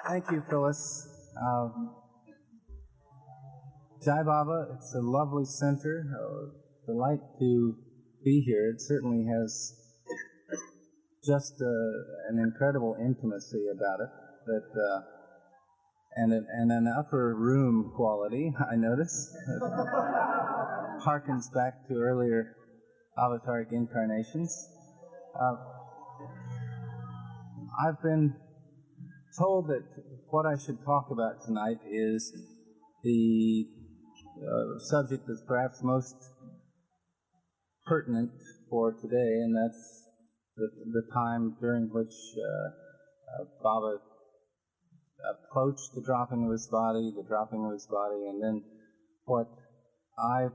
Thank you, Phyllis. Jai Baba, it's a lovely center. Delight to be here. It certainly has just an incredible intimacy about it, that and an upper room quality, I notice. It harkens back to earlier avataric incarnations. I've been told that what I should talk about tonight is the subject that's perhaps most pertinent for today, and that's the time during which Baba approached the dropping of his body, and then what I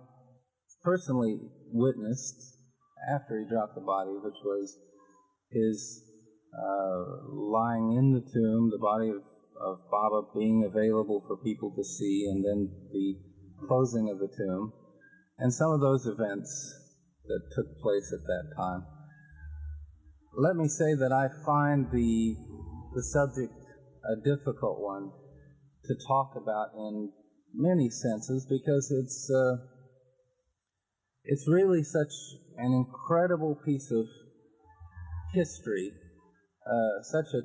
personally witnessed after he dropped the body, which was his lying in the tomb, the body of Baba being available for people to see, and then the closing of the tomb, and some of those events that took place at that time. Let me say that I find the subject a difficult one to talk about in many senses, because it's really such an incredible piece of history, such a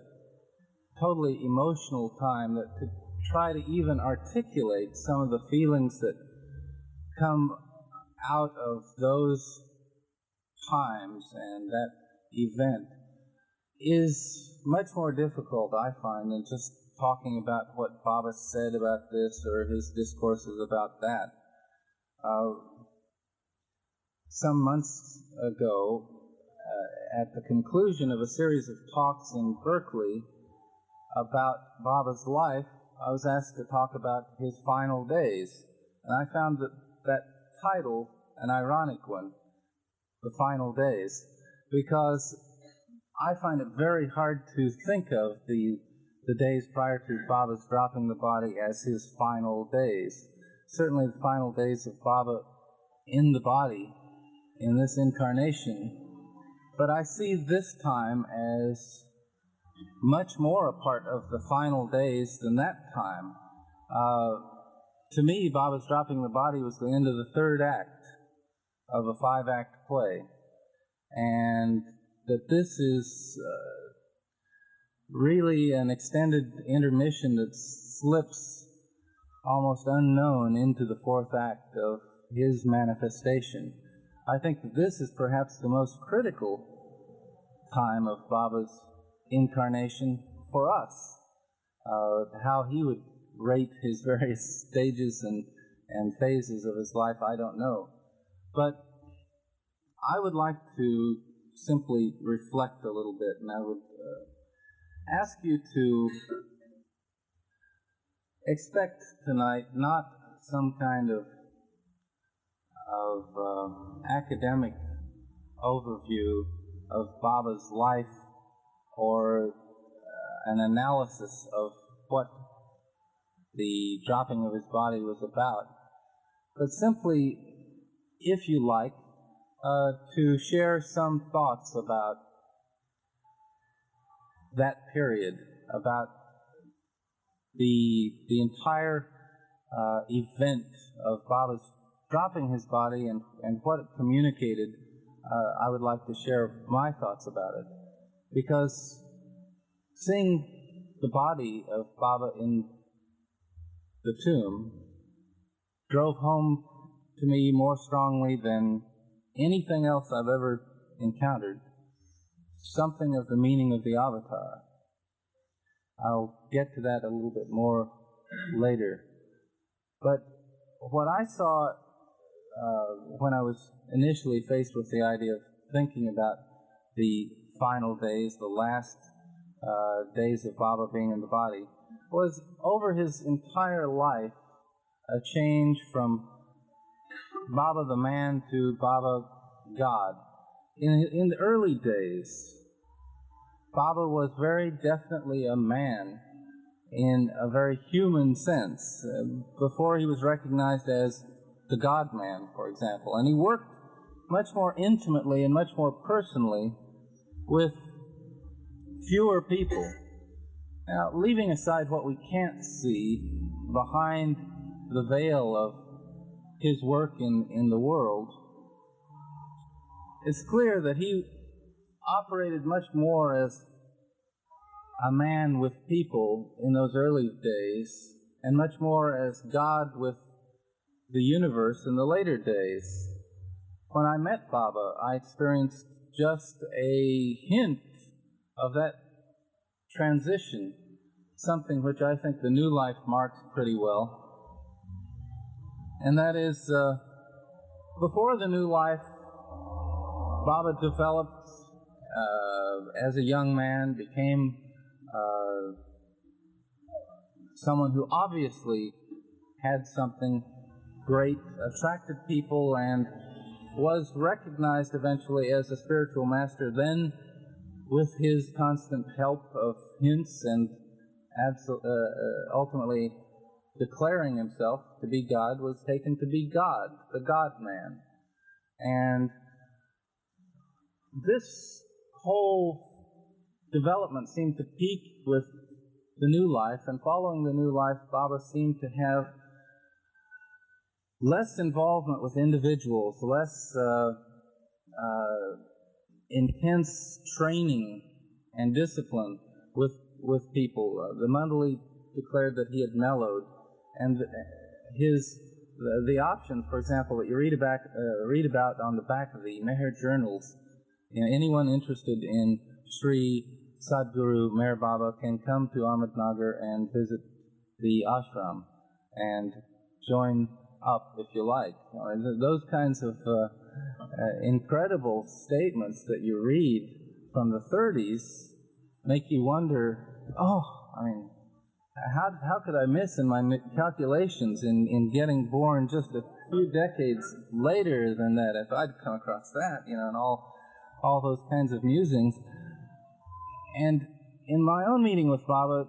totally emotional time, that to try to even articulate some of the feelings that come out of those times and that event is much more difficult, I find, than just talking about what Baba said about this or his discourses about that. Some months ago, at the conclusion of a series of talks in Berkeley about Baba's life, I was asked to talk about his final days. And I found that title an ironic one, The Final Days, because I find it very hard to think of the days prior to Baba's dropping the body as his final days. Certainly the final days of Baba in the body, in this incarnation. But I see this time as much more a part of the final days than that time. To me, Baba's dropping the body was the end of the third act of a 5-act play. And that this is really an extended intermission that slips almost unknown into the 4th act of his manifestation. I think that this is perhaps the most critical time of Baba's incarnation for us. How he would rate his various stages and phases of his life, I don't know. But I would like to simply reflect a little bit, and I would ask you to expect tonight not some kind of academic overview of Baba's life or an analysis of what the dropping of his body was about, but simply, if you like, to share some thoughts about that period, about the entire event of Baba's dropping his body and what it communicated. I would like to share my thoughts about it, because seeing the body of Baba in the tomb drove home to me more strongly than anything else I've ever encountered something of the meaning of the avatar. I'll get to that a little bit more later. But what I saw when I was initially faced with the idea of thinking about the final days, the last days of Baba being in the body, was over his entire life a change from Baba the man to Baba God. In the early days, Baba was very definitely a man in a very human sense, before he was recognized as the God-man, for example. And he worked much more intimately and much more personally with fewer people. Now, leaving aside what we can't see behind the veil of his work in the world, it's clear that he operated much more as a man with people in those early days, and much more as God with the universe in the later days. When I met Baba, I experienced just a hint of that transition, something which I think the New Life marks pretty well. And that is, before the New Life, Baba developed as a young man, became someone who obviously had something great, attracted people, and was recognized eventually as a spiritual master. Then, with his constant help of hints and ultimately declaring himself to be God, was taken to be God, the God-man. And this whole development seemed to peak with the New Life, and following the New Life, Baba seemed to have less involvement with individuals, less intense training and discipline with people. The Mandali declared that he had mellowed, and the options, for example, that you read about on the back of the Meher journals. Anyone interested in Sri Sadguru Meher Baba can come to Ahmednagar and visit the ashram and join up if you like. Those kinds of incredible statements that you read from the 30s make you wonder, how could I miss in my calculations in getting born just a few decades later than that, if I'd come across that, and all those kinds of musings. And in my own meeting with Baba,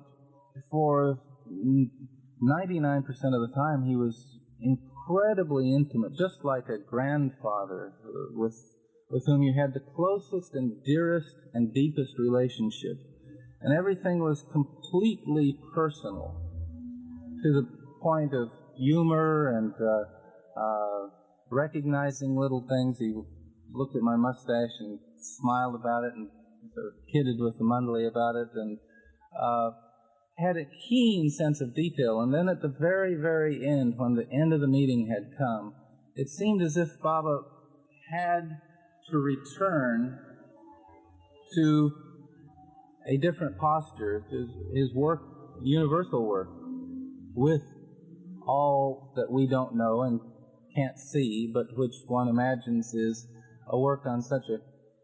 for 99% of the time, he was incredibly intimate, just like a grandfather with whom you had the closest and dearest and deepest relationship. And everything was completely personal, to the point of humor and recognizing little things. He looked at my mustache and smiled about it and sort of kidded with the Mandali about it, and had a keen sense of detail. And then at the very, very end, when the end of the meeting had come, it seemed as if Baba had to return to a different posture, to his work, universal work, with all that we don't know and can't see, but which one imagines is a work on such a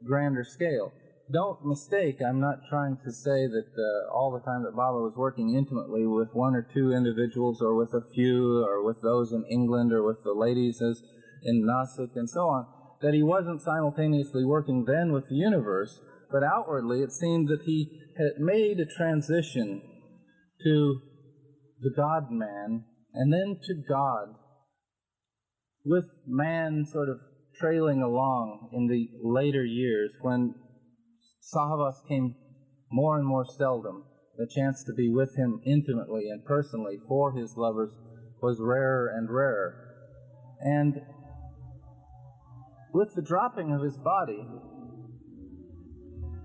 grander scale. Don't mistake, I'm not trying to say that all the time that Baba was working intimately with one or two individuals, or with a few, or with those in England, or with the ladies as in Nasik and so on, that he wasn't simultaneously working then with the universe, but outwardly it seemed that he had made a transition to the God-man, and then to God, with man sort of trailing along in the later years, when Sahavas came more and more seldom. The chance to be with him intimately and personally for his lovers was rarer and rarer. And with the dropping of his body,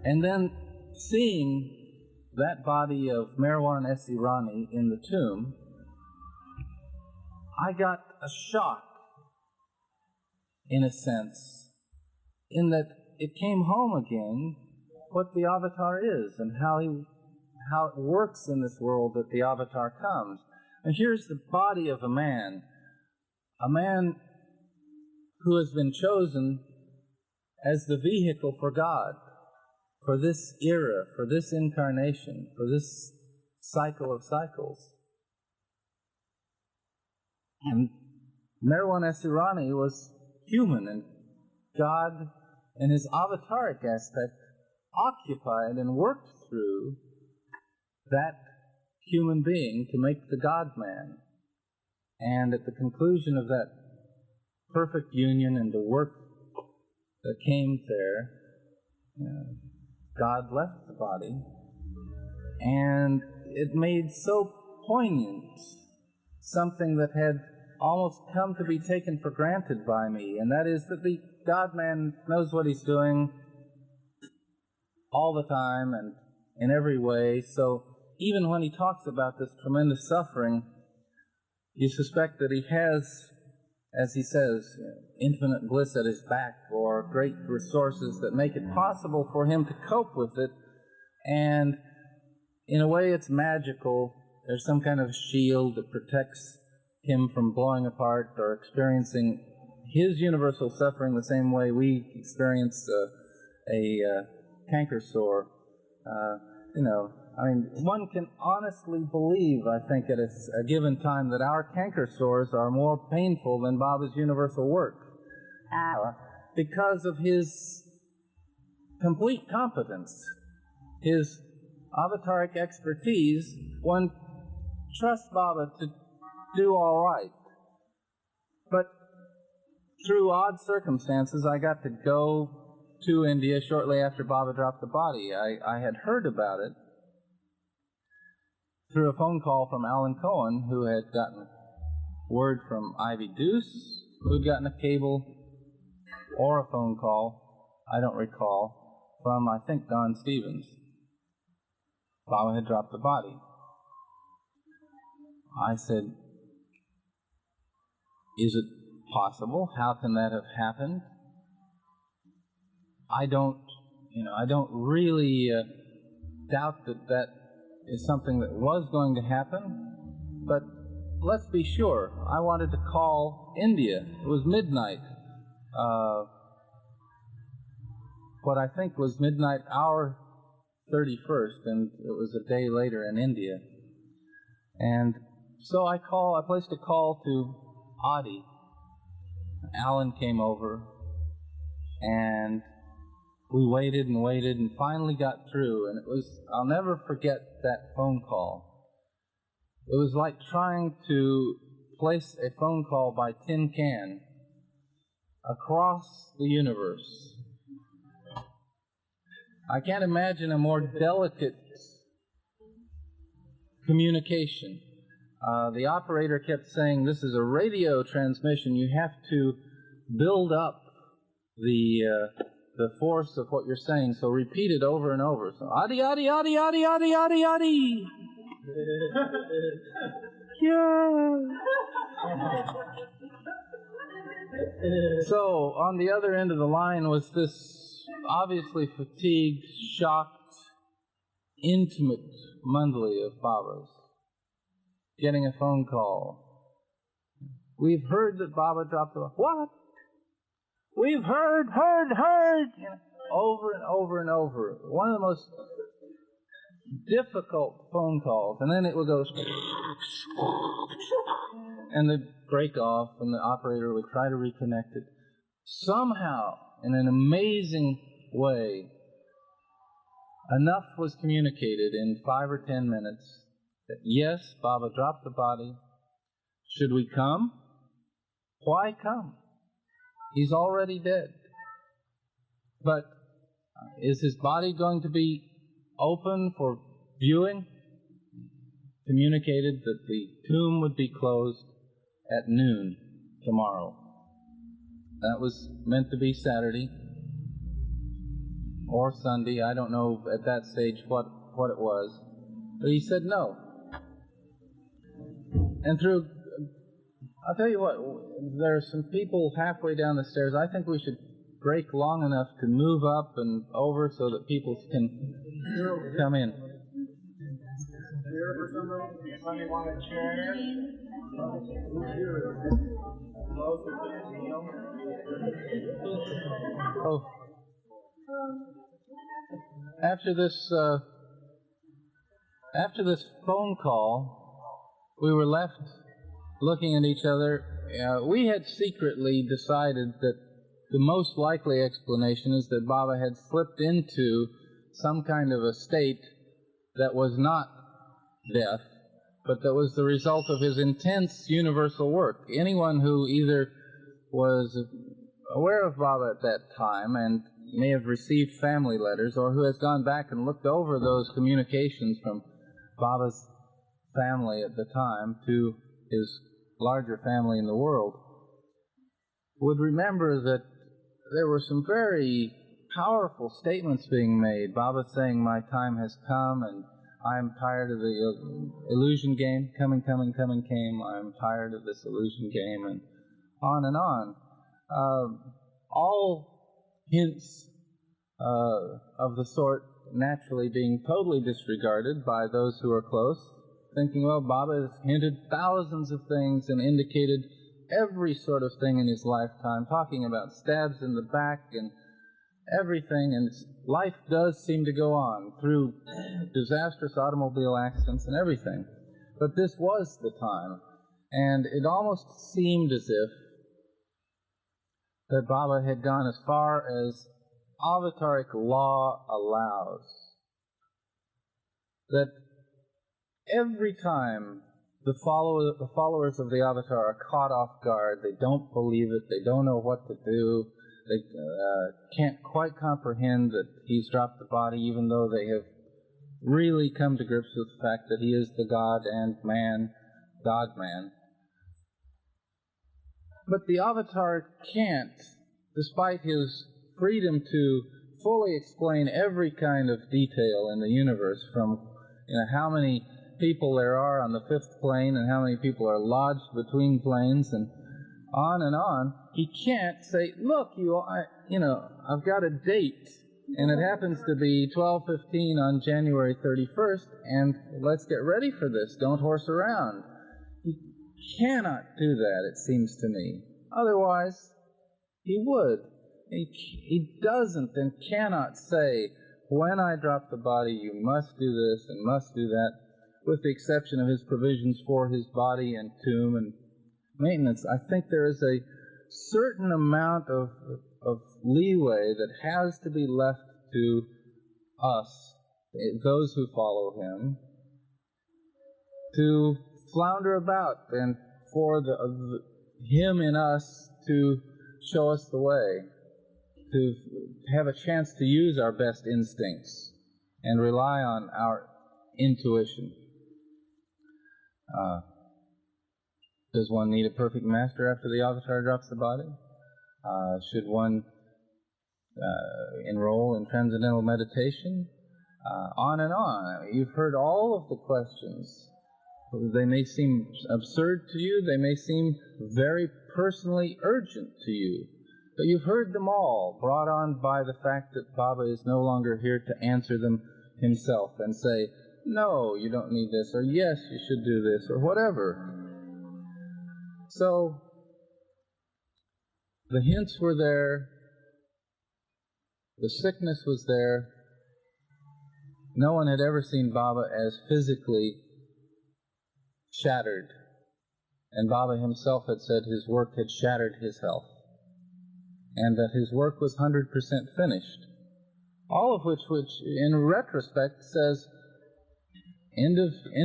and then seeing that body of Merwan Esirani in the tomb, I got a shock, in a sense, in that it came home again what the avatar is, and how it works in this world that the avatar comes. And here's the body of a man who has been chosen as the vehicle for God, for this era, for this incarnation, for this cycle of cycles. And Merwan Esirani was human, and God, in his avataric aspect, occupied and worked through that human being to make the God-man. And at the conclusion of that perfect union and the work that came there, God left the body, and it made so poignant something that had almost come to be taken for granted by me, and that is that the God-man knows what he's doing all the time and in every way. So even when he talks about this tremendous suffering, you suspect that he has, as he says, infinite bliss at his back, or great resources that make it possible for him to cope with it. And in a way it's magical. There's some kind of shield that protects him from blowing apart or experiencing his universal suffering the same way we experience a canker sore. One can honestly believe, I think, at a given time that our canker sores are more painful than Baba's universal work, because of his complete competence, his avataric expertise. One trusts Baba to do all right. But through odd circumstances, I got to go to India shortly after Baba dropped the body. I had heard about it through a phone call from Alan Cohen, who had gotten word from Ivy Deuce, who had gotten a cable or a phone call, I don't recall, from, I think, Don Stevens. Baba had dropped the body. I said, is it possible? How can that have happened? I don't really doubt that is something that was going to happen, but let's be sure. I wanted to call India. It was midnight. What I think was midnight hour 31st, and it was a day later in India. And so I placed a call to Adi. Alan came over, and we waited and waited and finally got through, and I'll never forget that phone call. It was like trying to place a phone call by tin can across the universe. I can't imagine a more delicate communication. The operator kept saying, this is a radio transmission. You have to build up the force of what you're saying, so repeat it over and over. So, Adi, Adi, Adi, Adi, Adi, Adi, Adi. Yeah. So, on the other end of the line was this obviously fatigued, shocked, intimate Mandali of Baba's, getting a phone call. We've heard that Baba dropped the... What? We've heard. You know, over and over and over. One of the most difficult phone calls. And then it would go... and they'd break off, and the operator would try to reconnect it. Somehow, in an amazing way, enough was communicated in 5 or 10 minutes that yes, Baba dropped the body. Should we come? Why come? He's already dead. But is his body going to be open for viewing? Communicated that the tomb would be closed at noon tomorrow. That was meant to be Saturday or Sunday. I don't know at that stage what it was. But he said no. And through... I'll tell you what, there are some people halfway down the stairs. I think we should break long enough to move up and over so that people can come in. Oh. After this phone call, we were left looking at each other. We had secretly decided that the most likely explanation is that Baba had slipped into some kind of a state that was not death, but that was the result of his intense universal work. Anyone who either was aware of Baba at that time and may have received family letters, or who has gone back and looked over those communications from Baba's family at the time to his larger family in the world, would remember that there were some very powerful statements being made. Baba saying, "My time has come, and I'm tired of the illusion game. Coming came. I'm tired of this illusion game," and on and on. All hints of the sort naturally being totally disregarded by those who are close, thinking, well, Baba has hinted thousands of things and indicated every sort of thing in his lifetime, talking about stabs in the back and everything, and life does seem to go on through disastrous automobile accidents and everything. But this was the time, and it almost seemed as if that Baba had gone as far as avataric law allows. That every time the followers of the avatar are caught off guard, they don't believe it, they don't know what to do, they can't quite comprehend that he's dropped the body, even though they have really come to grips with the fact that he is the God and man, God-man. But the avatar can't, despite his freedom to fully explain every kind of detail in the universe, from how many people there are on the fifth plane and how many people are lodged between planes and on, he can't say, look, I've got a date, and it happens to be 12:15 on January 31st, and let's get ready for this, don't horse around. He cannot do that, it seems to me. Otherwise, he would. He doesn't and cannot say, when I drop the body, you must do this and must do that, with the exception of his provisions for his body and tomb and maintenance. I think there is a certain amount of leeway that has to be left to us, those who follow him, to flounder about and for him in us to show us the way, to have a chance to use our best instincts and rely on our intuition. Does one need a perfect master after the avatar drops the body? Should one enroll in transcendental meditation? On and on. You've heard all of the questions. They may seem absurd to you, they may seem very personally urgent to you, but you've heard them all, brought on by the fact that Baba is no longer here to answer them himself and say, no, you don't need this, or yes, you should do this, or whatever. So, the hints were there, the sickness was there. No one had ever seen Baba as physically shattered, and Baba himself had said his work had shattered his health, and that his work was 100% finished. All of which in retrospect says, end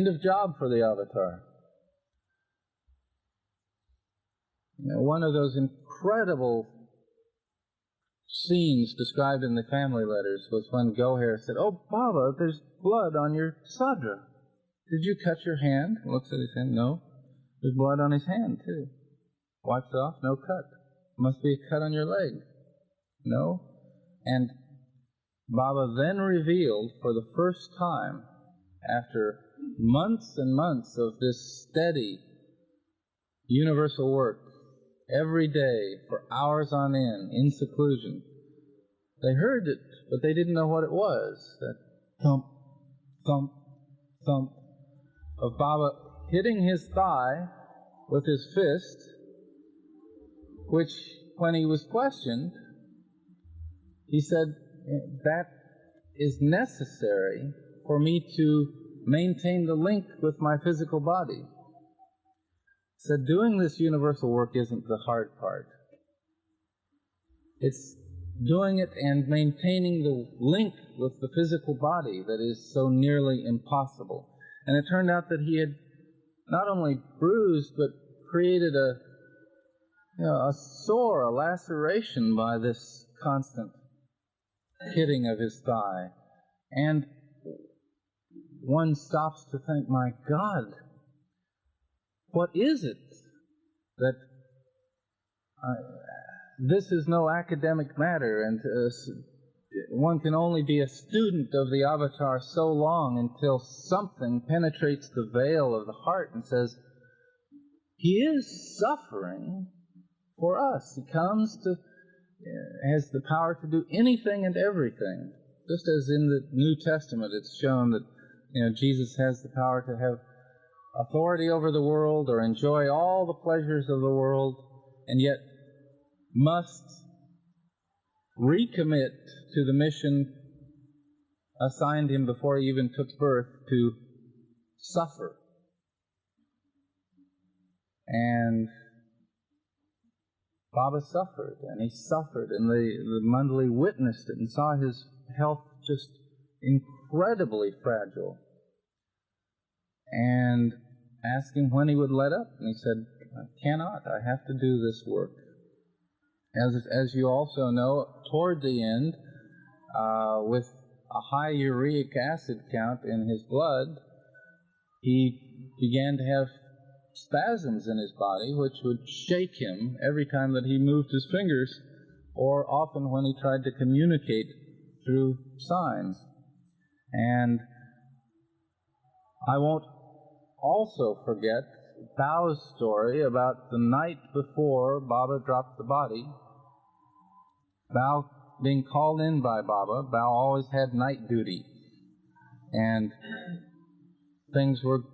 of job for the avatar. One of those incredible scenes described in the family letters was when Gohar said, "Oh, Baba, there's blood on your sadra. Did you cut your hand?" Looks at his hand. No. There's blood on his hand, too. Wipes it off. No cut. Must be a cut on your leg. No. And Baba then revealed for the first time, after months and months of this steady universal work, every day for hours on end, in seclusion, they heard it, but they didn't know what it was. That thump, thump, thump of Baba hitting his thigh with his fist, which, when he was questioned, he said, that is necessary for me to maintain the link with my physical body. He said, doing this universal work isn't the hard part. It's doing it and maintaining the link with the physical body that is so nearly impossible. And it turned out that he had not only bruised, but created a sore, a laceration by this constant hitting of his thigh. And one stops to think, my God, what is it that this is no academic matter, and one can only be a student of the avatar so long until something penetrates the veil of the heart and says, he is suffering for us. He comes to, has the power to do anything and everything. Just as in the New Testament it's shown that Jesus has the power to have authority over the world or enjoy all the pleasures of the world, and yet must recommit to the mission assigned him before he even took birth, to suffer. And Baba suffered, and he suffered, and the Mandali witnessed it and saw his health just incredibly fragile, and asked him when he would let up, and he said, I cannot, I have to do this work. As you also know, toward the end, with a high uric acid count in his blood, he began to have spasms in his body, which would shake him every time that he moved his fingers, or often when he tried to communicate through signs. And I won't also forget Bao's story about the night before Baba dropped the body. Bao being called in by Baba, Bao always had night duty, and things were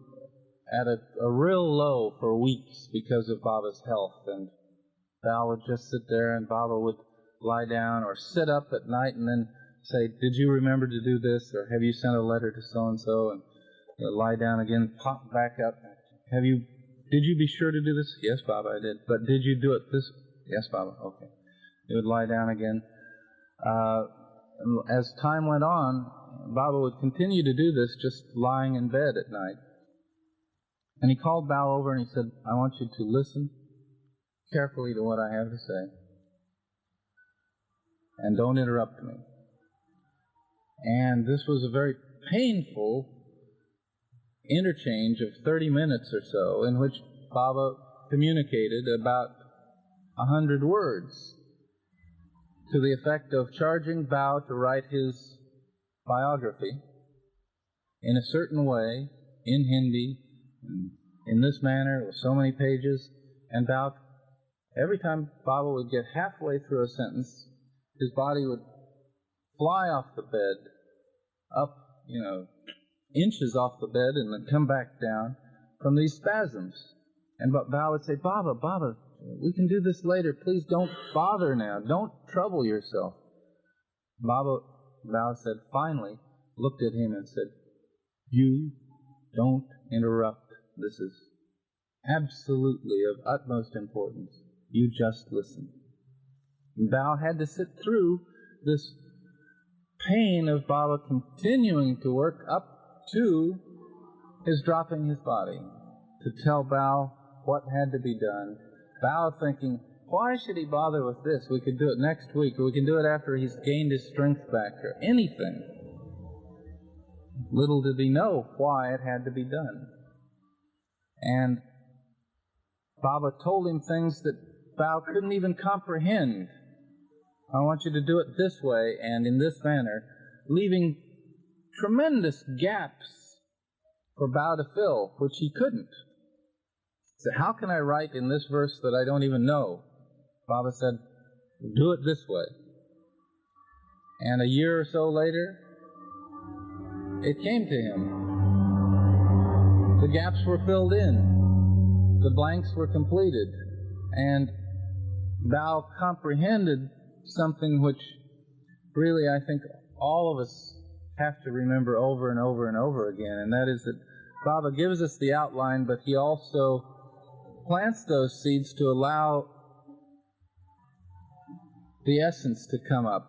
at a real low for weeks because of Baba's health, and Bao would just sit there and Baba would lie down or sit up at night and then say, did you remember to do this, or have you sent a letter to so-and-so, and lie down again, pop back up, did you be sure to do this? Yes, Baba, I did. But did you do it this? Yes, Baba, okay. He would lie down again. As time went on, Baba would continue to do this, just lying in bed at night. And he called Bao over and he said, I want you to listen carefully to what I have to say, and don't interrupt me. And this was a very painful interchange of 30 minutes or so, in which Baba communicated about 100 words, to the effect of charging Bao to write his biography in a certain way, in Hindi, in this manner, with so many pages, and Bao, every time Baba would get halfway through a sentence, his body would fly off the bed, up, inches off the bed, and then come back down from these spasms. And Bao would say, Baba, we can do this later. Please don't bother now. Don't trouble yourself. Bao said, finally, looked at him and said, you don't interrupt. This is absolutely of utmost importance. You just listen. And Bao had to sit through this pain of Baba continuing to work up to his dropping his body, to tell Bao what had to be done. Bao thinking, why should he bother with this? We could do it next week, or we can do it after he's gained his strength back, or anything. Little did he know why it had to be done. And Baba told him things that Bao couldn't even comprehend. I want you to do it this way and in this manner, leaving tremendous gaps for Bao to fill, which he couldn't. So how can I write in this verse that I don't even know? Baba said, do it this way. And a year or so later, it came to him. The gaps were filled in. The blanks were completed. And Bao comprehended something which really I think all of us have to remember over and over and over again, and that is that Baba gives us the outline, but he also plants those seeds to allow the essence to come up.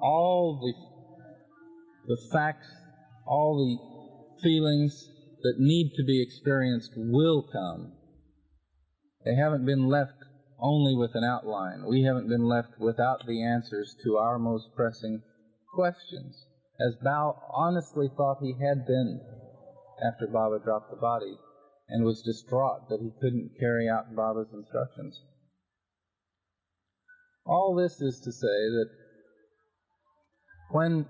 All the facts, all the feelings that need to be experienced will come. They haven't been left only with an outline. We haven't been left without the answers to our most pressing questions. as Bao honestly thought he had been after Baba dropped the body, and was distraught that he couldn't carry out Baba's instructions. All this is to say that when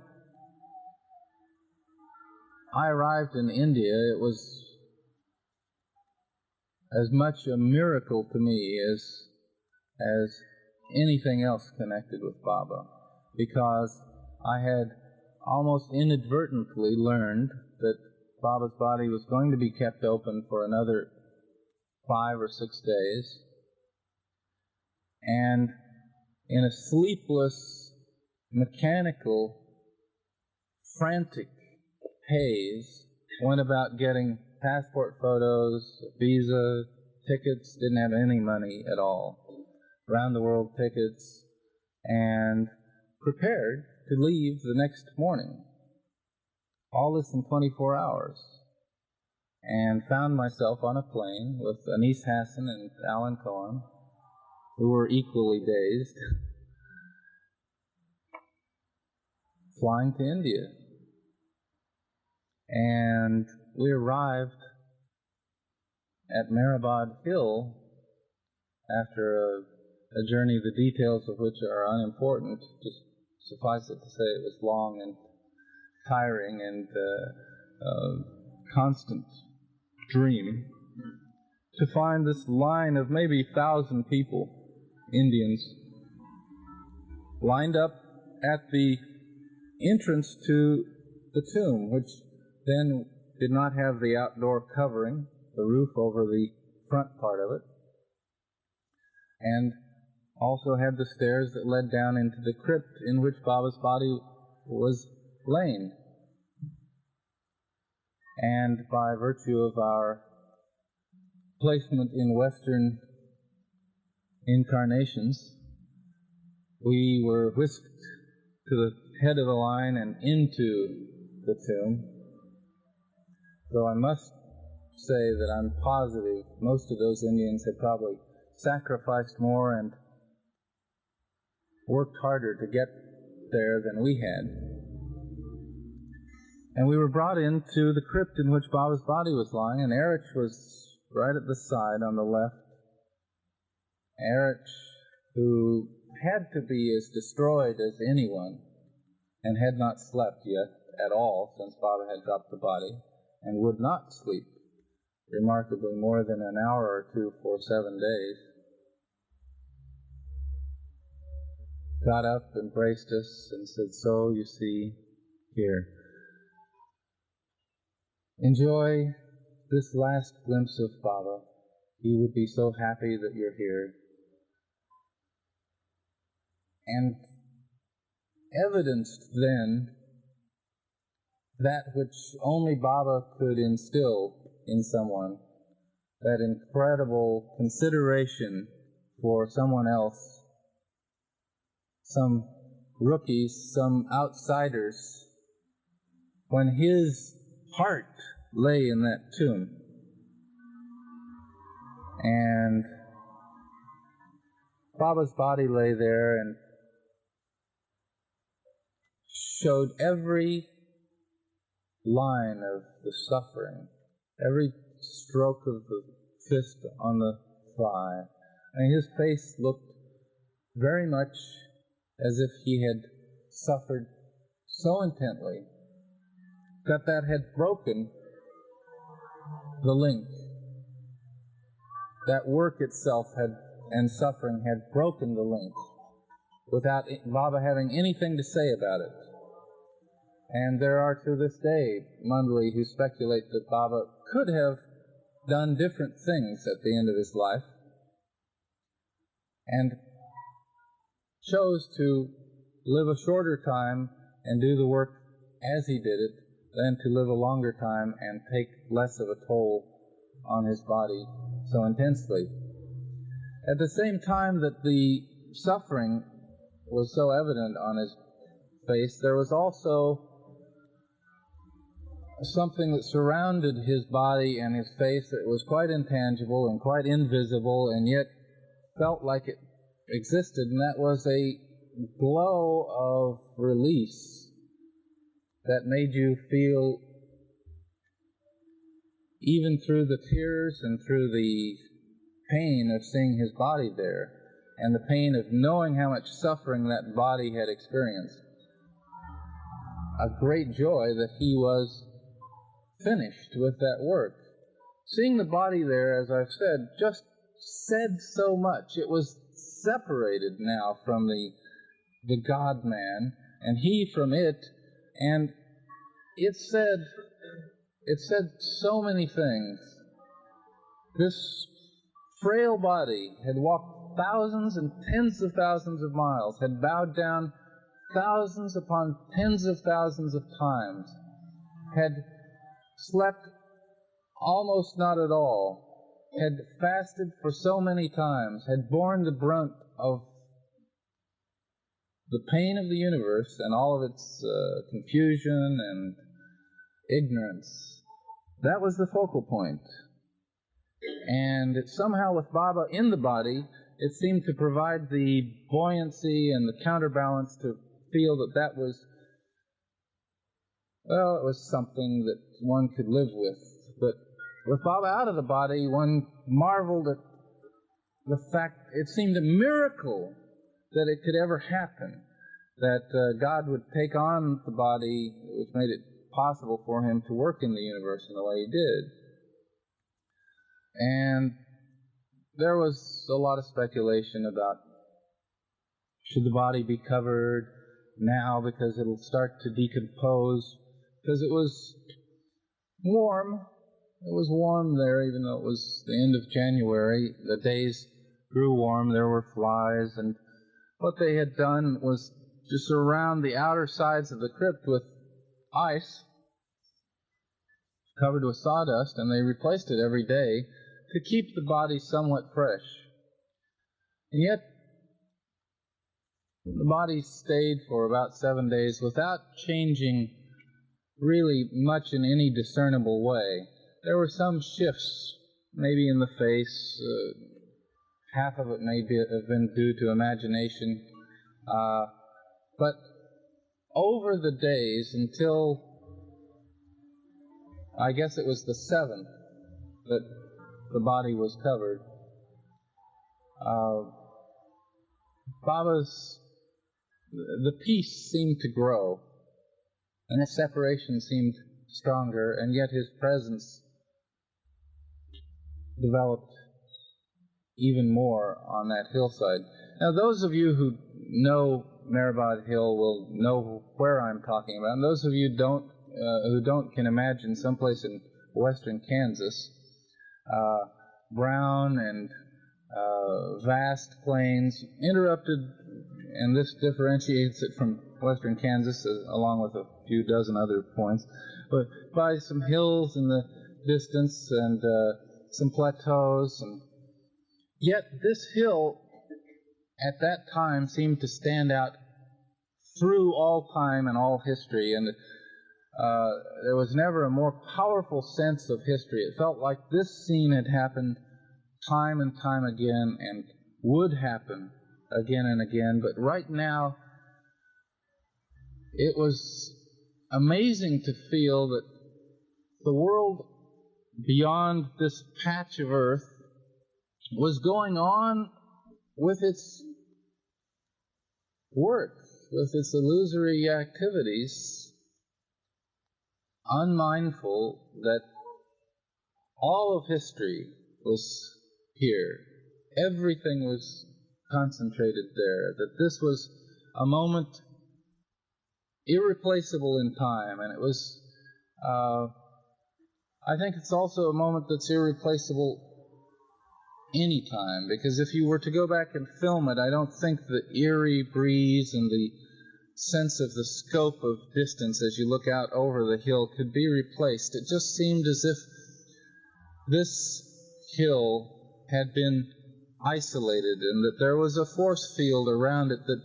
I arrived in India, it was as much a miracle to me as anything else connected with Baba, because I had almost inadvertently learned that Baba's body was going to be kept open for another 5 or 6 days, and in a sleepless, mechanical, frantic haze, went about getting passport photos, visa, tickets, didn't have any money at all, round-the-world tickets, and prepared to leave the next morning. All this in 24 hours. And found myself on a plane with Anis Hassan and Alan Cohen, who were equally dazed, flying to India. And we arrived at Mehrabad Hill after a journey, the details of which are unimportant. Just suffice it to say it was long and tiring and constant dream, to find this line of maybe 1,000 people, Indians, lined up at the entrance to the tomb, which then did not have the outdoor covering, the roof over the front part of it, and also had the stairs that led down into the crypt in which Baba's body was lain. And by virtue of our placement in Western incarnations, we were whisked to the head of the line and into the tomb. Though I must say that I'm positive most of those Indians had probably sacrificed more and worked harder to get there than we had. And we were brought into the crypt in which Baba's body was lying, and Erich was right at the side on the left. Erich, who had to be as destroyed as anyone, and had not slept yet at all since Baba had dropped the body, and would not sleep, remarkably, more than an hour or two for 7 days, got up, embraced us, and said, "So, you see, here. Enjoy this last glimpse of Baba. He would be so happy that you're here." And evidenced then that which only Baba could instill in someone, that incredible consideration for someone else, some rookies, some outsiders, when his heart lay in that tomb. And Baba's body lay there and showed every line of the suffering, every stroke of the fist on the thigh. And his face looked very much as if he had suffered so intently that had broken the link. That work itself and suffering had broken the link without Baba having anything to say about it. And there are to this day Mandali who speculate that Baba could have done different things at the end of his life and chose to live a shorter time and do the work as he did it than to live a longer time and take less of a toll on his body so intensely. At the same time that the suffering was so evident on his face, there was also something that surrounded his body and his face that was quite intangible and quite invisible and yet felt like it existed, and that was a glow of release that made you feel, even through the tears and through the pain of seeing his body there, and the pain of knowing how much suffering that body had experienced, a great joy that he was finished with that work. Seeing the body there, as I've said, just said so much. It was separated now from the God-man, and he from it, and it said so many things. This frail body had walked thousands and tens of thousands of miles, had bowed down thousands upon tens of thousands of times, had slept almost not at all, had fasted for so many times, had borne the brunt of the pain of the universe and all of its confusion and ignorance. That was the focal point. And somehow with Baba in the body, it seemed to provide the buoyancy and the counterbalance to feel that that was, well, it was something that one could live with. But with Baba out of the body, one marveled at the fact, it seemed a miracle that it could ever happen, that God would take on the body, which made it possible for him to work in the universe in the way he did. And there was a lot of speculation about, should the body be covered now because it'll start to decompose, because it was warm. It was warm there, even though it was the end of January. The days grew warm, there were flies, and what they had done was to surround the outer sides of the crypt with ice, covered with sawdust, and they replaced it every day to keep the body somewhat fresh. And yet, the body stayed for about 7 days without changing really much in any discernible way. There were some shifts, maybe in the face. Half of it may have been due to imagination. But over the days until, I guess it was the 7th that the body was covered, the peace seemed to grow, and the separation seemed stronger, and yet his presence developed even more on that hillside. Now, those of you who know Mehrabad Hill will know where I'm talking about, and those of you who don't can imagine someplace in western Kansas, brown and vast plains, interrupted, and this differentiates it from western Kansas, along with a few dozen other points, but by some hills in the distance and some plateaus. And yet this hill at that time seemed to stand out through all time and all history, and there was never a more powerful sense of history. It felt like this scene had happened time and time again and would happen again and again, but right now it was amazing to feel that the world beyond this patch of earth was going on with its work, with its illusory activities, unmindful that all of history was here. Everything was concentrated there, that this was a moment irreplaceable in time, and it was, I think it's also a moment that's irreplaceable any time, because if you were to go back and film it, I don't think the eerie breeze and the sense of the scope of distance as you look out over the hill could be replaced. It just seemed as if this hill had been isolated, and that there was a force field around it that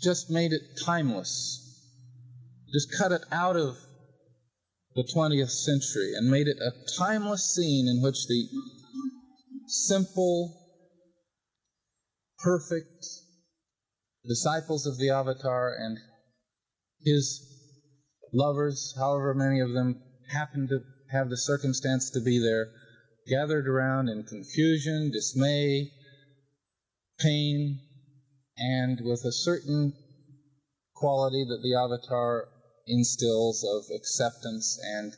just made it timeless, just cut it out of the 20th century and made it a timeless scene in which the simple, perfect disciples of the Avatar and his lovers, however many of them happened to have the circumstance to be there, gathered around in confusion, dismay, pain, and with a certain quality that the avatar instills of acceptance and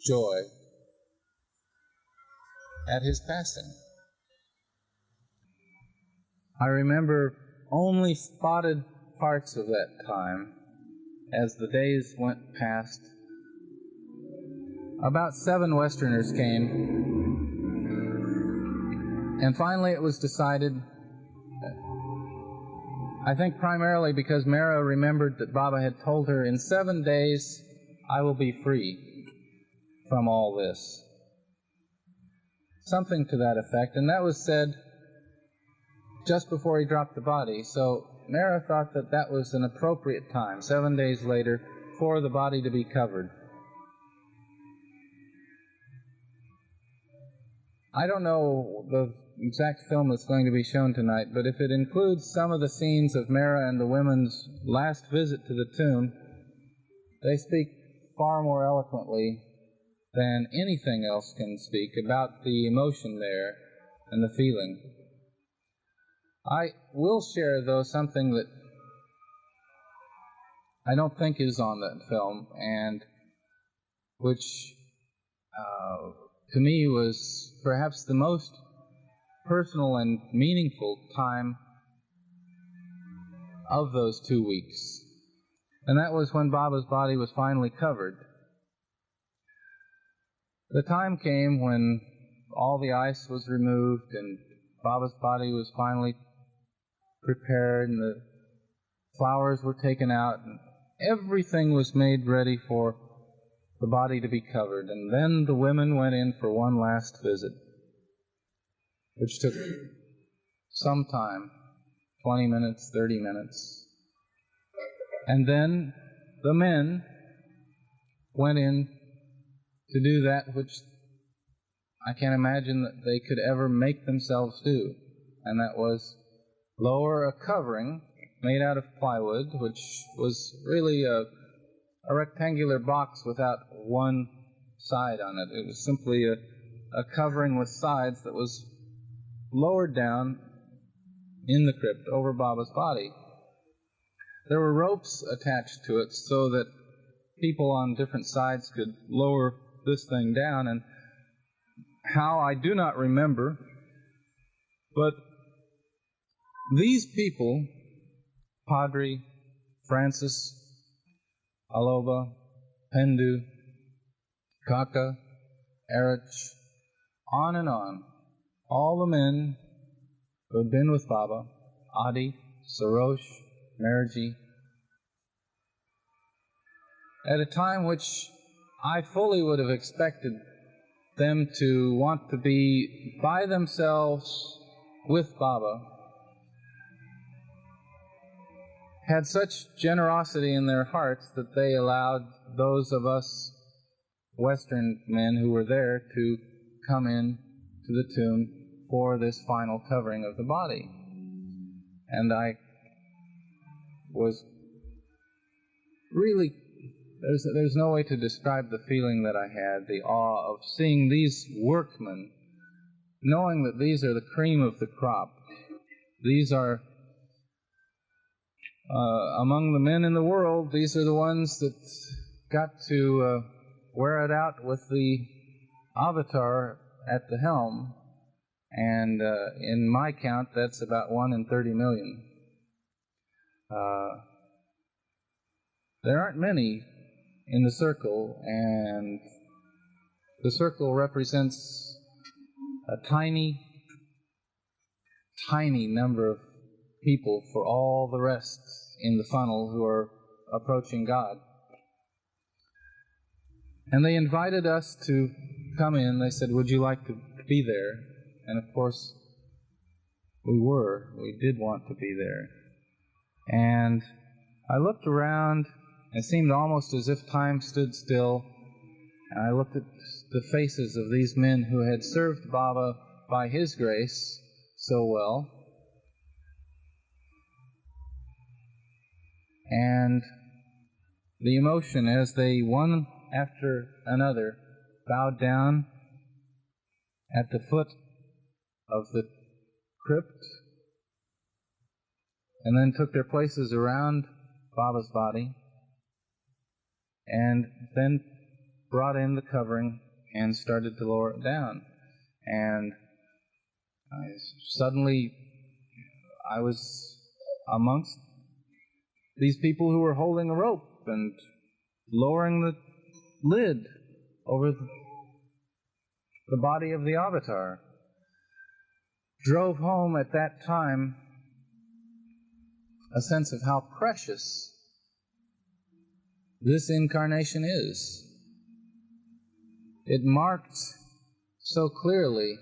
joy at his passing. I remember only spotted parts of that time as the days went past. About 7 Westerners came, and finally it was decided, I think primarily because Mara remembered that Baba had told her, in 7 days I will be free from all this. Something to that effect, and that was said just before he dropped the body. So Mara thought that that was an appropriate time, 7 days later, for the body to be covered. I don't know the exact film that's going to be shown tonight, but if it includes some of the scenes of Mara and the women's last visit to the tomb, they speak far more eloquently than anything else can speak about the emotion there and the feeling. I will share, though, something that I don't think is on that film, and which to me was perhaps the most personal and meaningful time of those 2 weeks. And that was when Baba's body was finally covered. The time came when all the ice was removed and Baba's body was finally prepared and the flowers were taken out and everything was made ready for the body to be covered. And then the women went in for one last visit, which took some time, 20 minutes, 30 minutes. And then the men went in to do that which I can't imagine that they could ever make themselves do, and that was lower a covering made out of plywood, which was really a rectangular box without one side on it. It was simply a covering with sides that was lowered down in the crypt over Baba's body. There were ropes attached to it so that people on different sides could lower this thing down, and how I do not remember, but these people, Padre Francis, Aloba, Pendu, Kaka, Erich, on and on, all the men who had been with Baba, Adi, Sarosh, Maraji, at a time which I fully would have expected them to want to be by themselves with Baba, had such generosity in their hearts that they allowed those of us Western men who were there to come in to the tomb for this final covering of the body. And I was really, there's no way to describe the feeling that I had, the awe of seeing these workmen, knowing that these are the cream of the crop. These are among the men in the world, these are the ones that got to wear it out with the avatar at the helm, and in my count, that's about 1 in 30 million. There aren't many in the circle, and the circle represents a tiny, tiny number of people for all the rest in the funnel who are approaching God. And they invited us to come in. They said, would you like to be there? And of course, we did want to be there. And I looked around, it seemed almost as if time stood still, and I looked at the faces of these men who had served Baba by his grace so well, and the emotion as they, one after another, bowed down at the foot of the crypt and then took their places around Baba's body and then brought in the covering and started to lower it down. And suddenly I was amongst these people who were holding a rope and lowering the lid over the body of the avatar. Drove home at that time a sense of how precious this incarnation is. It marked so clearly.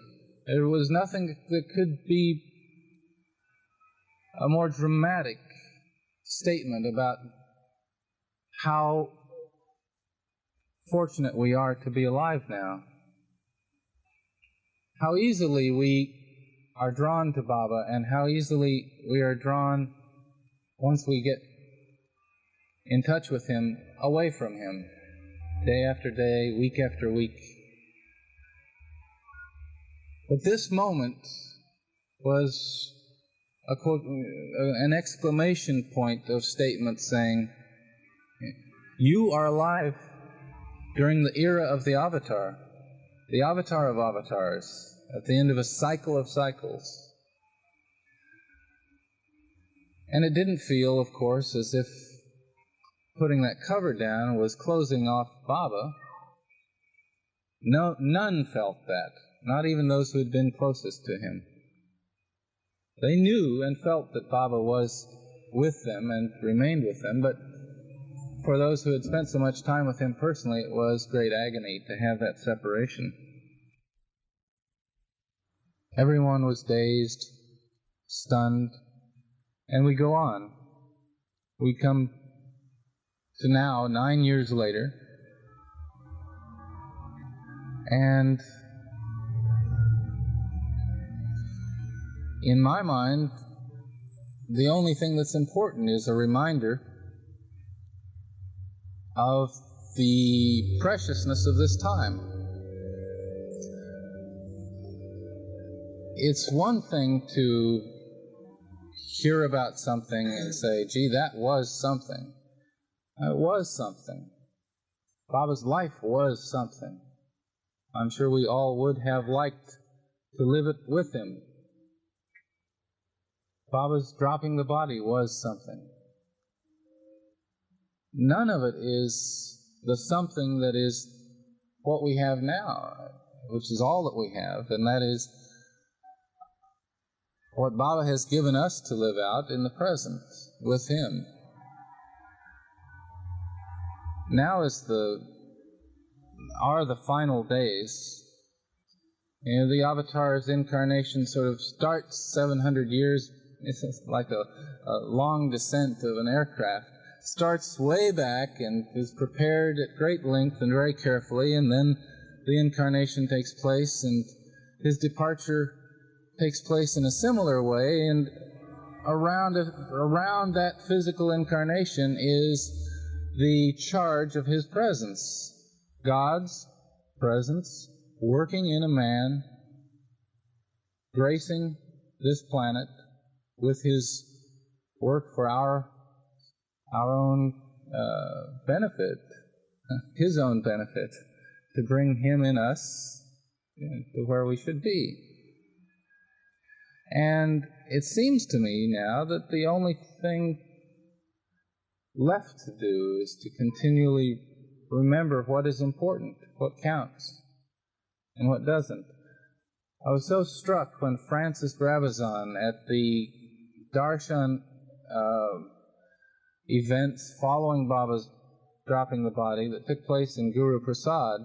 There was nothing that could be a more dramatic statement about how fortunate we are to be alive now. How easily we are drawn to Baba, and how easily we are drawn, once we get in touch with him, away from him, day after day, week after week. But this moment was a quote, an exclamation point of statement saying, you are alive during the era of the avatar of avatars, at the end of a cycle of cycles. And it didn't feel, of course, as if putting that cover down was closing off Baba. No, none felt that, not even those who had been closest to him. They knew and felt that Baba was with them and remained with them, but for those who had spent so much time with him personally, it was great agony to have that separation. Everyone was dazed, stunned, and we go on. We come to now, 9 years later, and in my mind, the only thing that's important is a reminder of the preciousness of this time. It's one thing to hear about something and say, gee, that was something. It was something. Baba's life was something. I'm sure we all would have liked to live it with him. Baba's dropping the body was something. None of it is the something that is what we have now, which is all that we have, and that is what Baba has given us to live out in the present with him. Now are the final days. You know, the avatar's incarnation sort of starts 700 years. It's like a long descent of an aircraft. Starts way back and is prepared at great length and very carefully, and then the incarnation takes place, and his departure takes place in a similar way, and around that physical incarnation is the charge of his presence. God's presence working in a man, gracing this planet with his work for our own benefit, his own benefit, to bring him in us to where we should be. And it seems to me now that the only thing left to do is to continually remember what is important, what counts, and what doesn't. I was so struck when Francis Rabazan at the Darshan events following Baba's dropping the body that took place in Guru Prasad,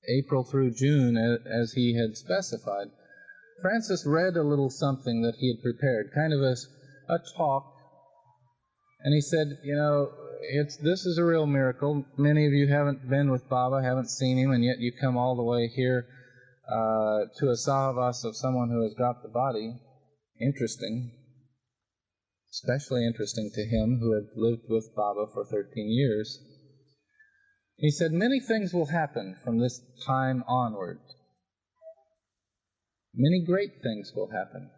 April through June, as he had specified. Francis read a little something that he had prepared, kind of a talk, and he said, you know, this is a real miracle. Many of you haven't been with Baba, haven't seen him, and yet you come all the way here to a Sahavas of someone who has dropped the body. Interesting. especially interesting to him who had lived with Baba for 13 years. He said, many things will happen from this time onward. Many great things will happen.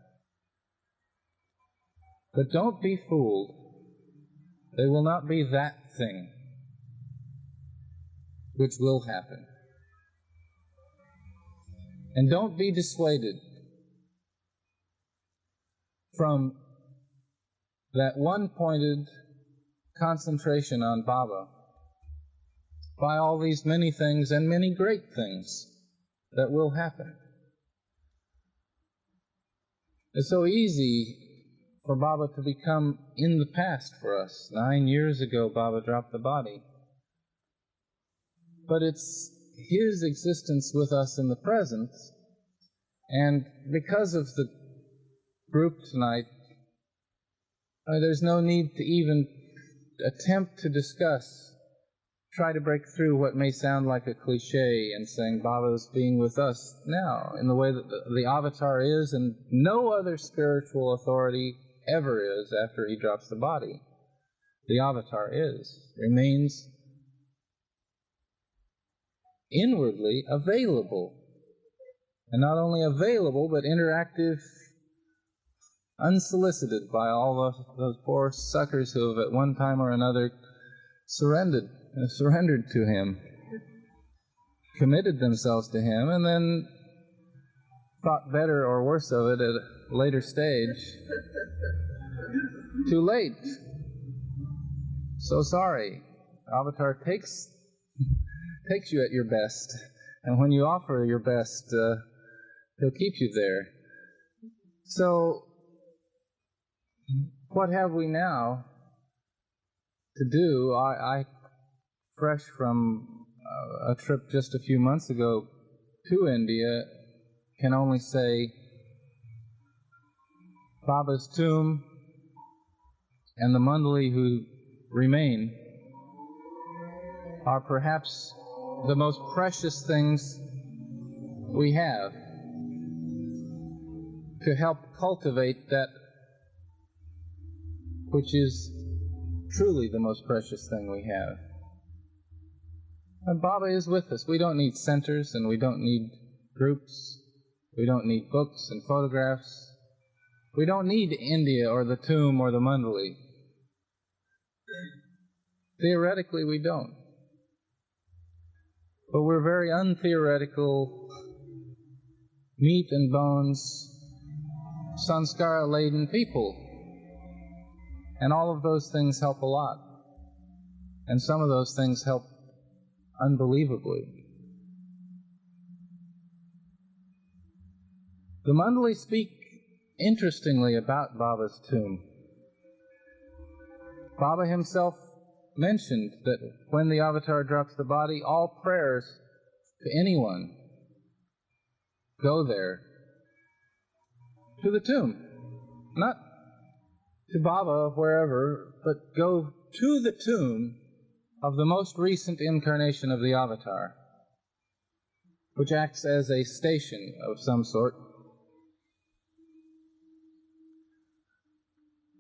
But don't be fooled. They will not be that thing which will happen. And don't be dissuaded from that one-pointed concentration on Baba by all these many things and many great things that will happen. It's so easy for Baba to become in the past for us. 9 years ago, Baba dropped the body. But it's his existence with us in the present, and because of the group tonight, there's no need to even attempt to try to break through what may sound like a cliche and saying Baba's being with us now in the way that the avatar is, and no other spiritual authority ever is after he drops the body. The avatar remains inwardly available. And not only available, but interactive, unsolicited by all those poor suckers who have at one time or another surrendered to him, committed themselves to him, and then thought better or worse of it at a later stage. Too late. So sorry. Avatar takes you at your best, and when you offer your best, he'll keep you there. So, what have we now to do? I fresh from a trip just a few months ago to India, can only say Baba's tomb and the Mandali who remain are perhaps the most precious things we have to help cultivate that which is truly the most precious thing we have. And Baba is with us. We don't need centers, and we don't need groups. We don't need books and photographs. We don't need India or the tomb or the Mandali. Theoretically, we don't. But we're very untheoretical, meat and bones, sanskara-laden people. And all of those things help a lot. And some of those things help unbelievably. The Mandali speak interestingly about Baba's tomb. Baba himself mentioned that when the avatar drops the body, all prayers to anyone go there, to the tomb. Not to Baba, wherever, but go to the tomb of the most recent incarnation of the avatar, which acts as a station of some sort.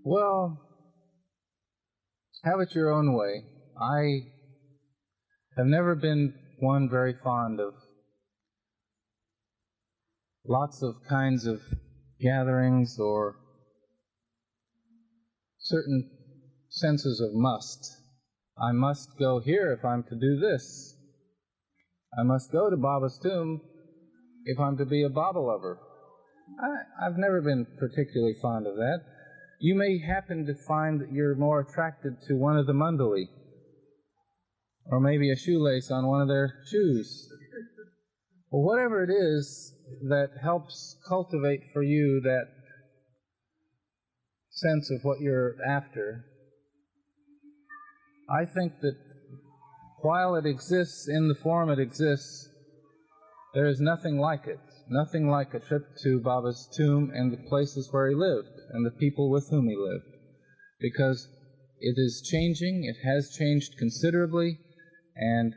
Well, have it your own way. I have never been one very fond of lots of kinds of gatherings or certain senses of must. I must go here if I'm to do this. I must go to Baba's tomb if I'm to be a Baba lover. I've never been particularly fond of that. You may happen to find that you're more attracted to one of the Mandali, or maybe a shoelace on one of their shoes. Or whatever it is that helps cultivate for you that sense of what you're after. I think that while it exists in the form it exists, there is nothing like it. Nothing like a trip to Baba's tomb and the places where he lived and the people with whom he lived. Because it is changing, it has changed considerably, and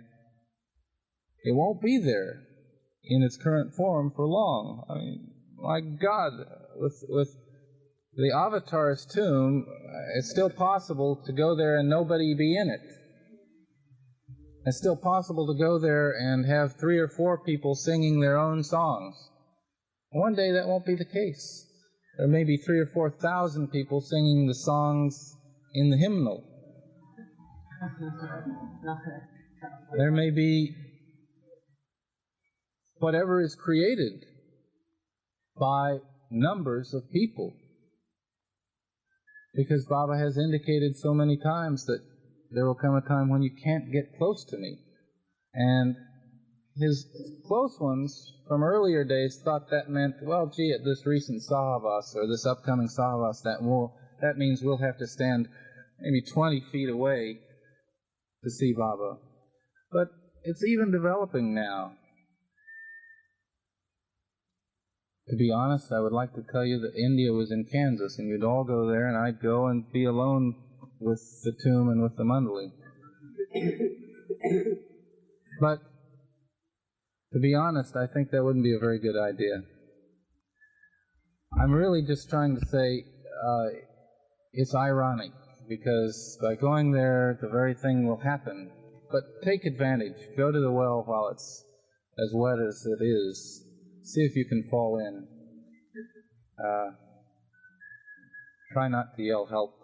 it won't be there in its current form for long. I mean, my God, with the avatar's tomb, it's still possible to go there and nobody be in it. It's still possible to go there and have 3 or 4 people singing their own songs. One day that won't be the case. There may be 3,000 or 4,000 people singing the songs in the hymnal. There may be whatever is created by numbers of people. Because Baba has indicated so many times that there will come a time when you can't get close to me. And his close ones from earlier days thought that meant, well, gee, at this recent Sahavas, or this upcoming Sahavas, that means we'll have to stand maybe 20 feet away to see Baba. But it's even developing now. To be honest, I would like to tell you that India was in Kansas, and you'd all go there, and I'd go and be alone with the tomb and with the mandali. But, to be honest, I think that wouldn't be a very good idea. I'm really just trying to say it's ironic, because by going there, the very thing will happen. But take advantage. Go to the well while it's as wet as it is. See if you can fall in. Try not to yell help.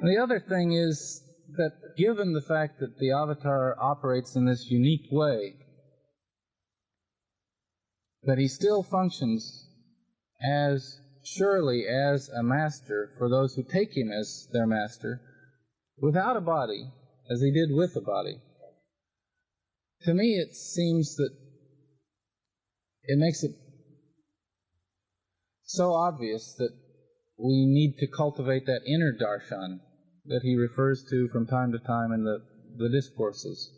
And the other thing is that given the fact that the avatar operates in this unique way, that he still functions as surely as a master for those who take him as their master, without a body, as he did with a body. To me, it seems that it makes it so obvious that we need to cultivate that inner darshan that he refers to from time to time in the discourses.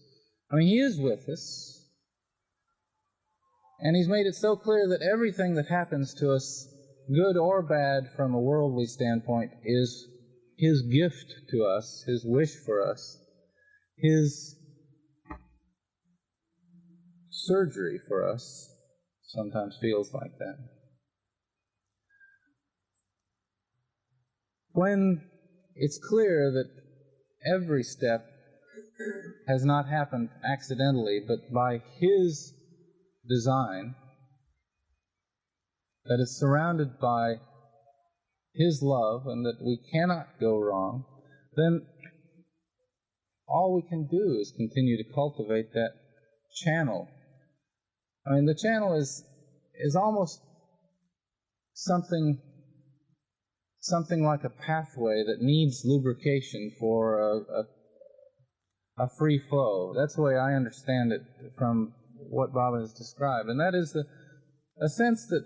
I mean, he is with us, and he's made it so clear that everything that happens to us, good or bad from a worldly standpoint, is his gift to us, his wish for us, his surgery for us. Sometimes feels like that. When it's clear that every step has not happened accidentally, but by his design, that it's surrounded by his love and that we cannot go wrong, then all we can do is continue to cultivate that channel. I mean, the channel is almost something like a pathway that needs lubrication for a free flow. That's the way I understand it from what Baba has described. And that is a sense that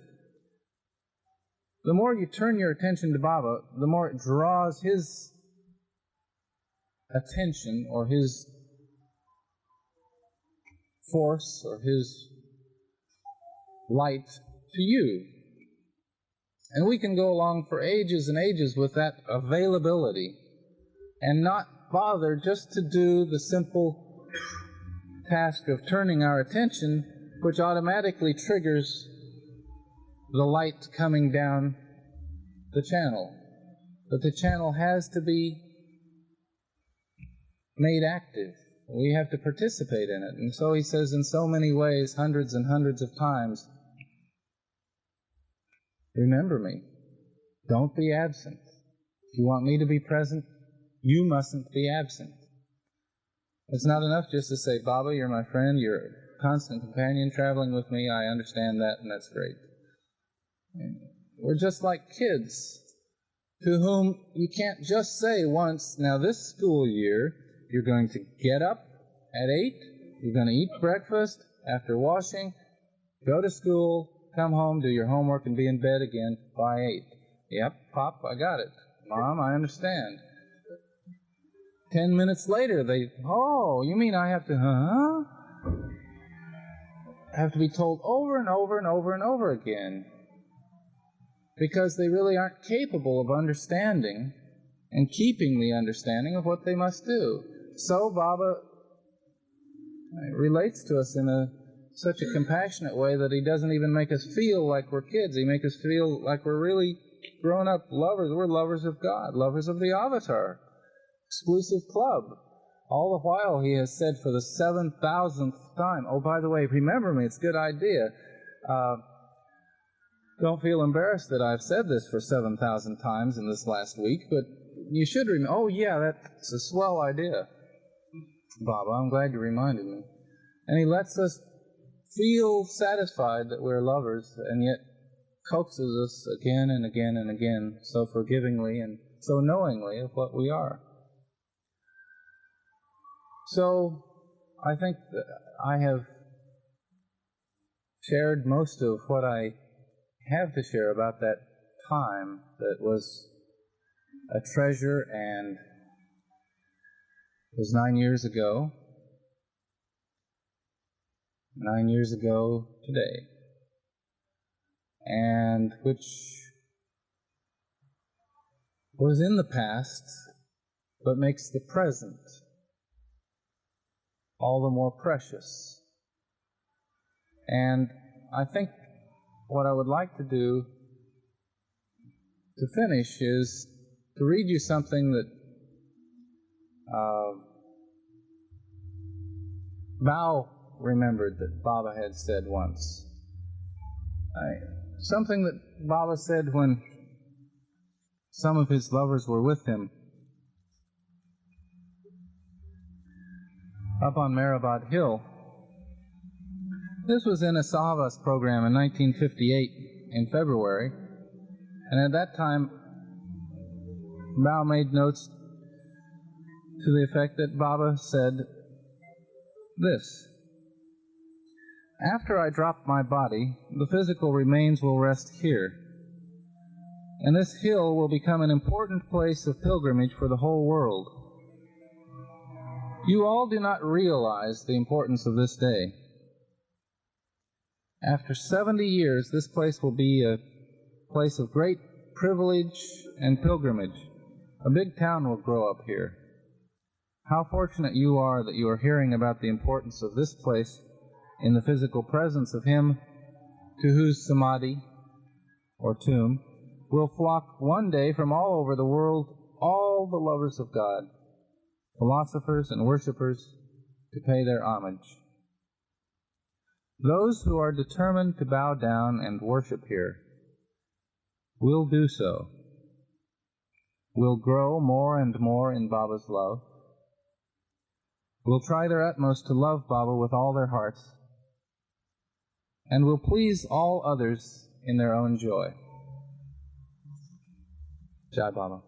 the more you turn your attention to Baba, the more it draws his attention or his force or his light to you. And we can go along for ages and ages with that availability and not bother just to do the simple task of turning our attention, which automatically triggers the light coming down the channel. But the channel has to be made active. We have to participate in it. And so he says in so many ways, hundreds and hundreds of times, remember me. Don't be absent. If you want me to be present, you mustn't be absent. It's not enough just to say, Baba, you're my friend, you're a constant companion traveling with me, I understand that, and that's great. We're just like kids to whom you can't just say once, now this school year, you're going to get up at 8, you're going to eat breakfast, after washing, go to school, come home, do your homework, and be in bed again by 8. Yep, Pop, I got it. Mom, I understand. 10 minutes later, oh, you mean I have to, I have to be told over and over and over and over again. Because they really aren't capable of understanding and keeping the understanding of what they must do. So Baba relates to us in a such a compassionate way that he doesn't even make us feel like we're kids. He makes us feel like we're really grown-up lovers. We're lovers of God, lovers of the Avatar, exclusive club. All the while he has said for the 7,000th time, oh, by the way, remember me, it's a good idea. Don't feel embarrassed that I've said this for 7,000 times in this last week, but you should remember, oh yeah, that's a swell idea, Baba, I'm glad you reminded me. And he lets us feel satisfied that we're lovers, and yet coaxes us again and again and again so forgivingly and so knowingly of what we are. So I think that I have shared most of what I have to share about that time that was a treasure, and it was 9 years ago. 9 years ago today, and which was in the past, but makes the present all the more precious. And I think what I would like to do to finish is to read you something that Mao remembered that Baba had said once. Something that Baba said when some of his lovers were with him up on Mehrabad Hill. This was in a Sahavas program in 1958 in February, and at that time Mao made notes to the effect that Baba said this: after I drop my body, the physical remains will rest here, and this hill will become an important place of pilgrimage for the whole world. You all do not realize the importance of this day. After 70 years, this place will be a place of great privilege and pilgrimage. A big town will grow up here. How fortunate you are that you are hearing about the importance of this place in the physical presence of him to whose samadhi, or tomb, will flock one day from all over the world all the lovers of God, philosophers and worshippers, to pay their homage. Those who are determined to bow down and worship here will do so, will grow more and more in Baba's love, will try their utmost to love Baba with all their hearts, and will please all others in their own joy. Jai Baba.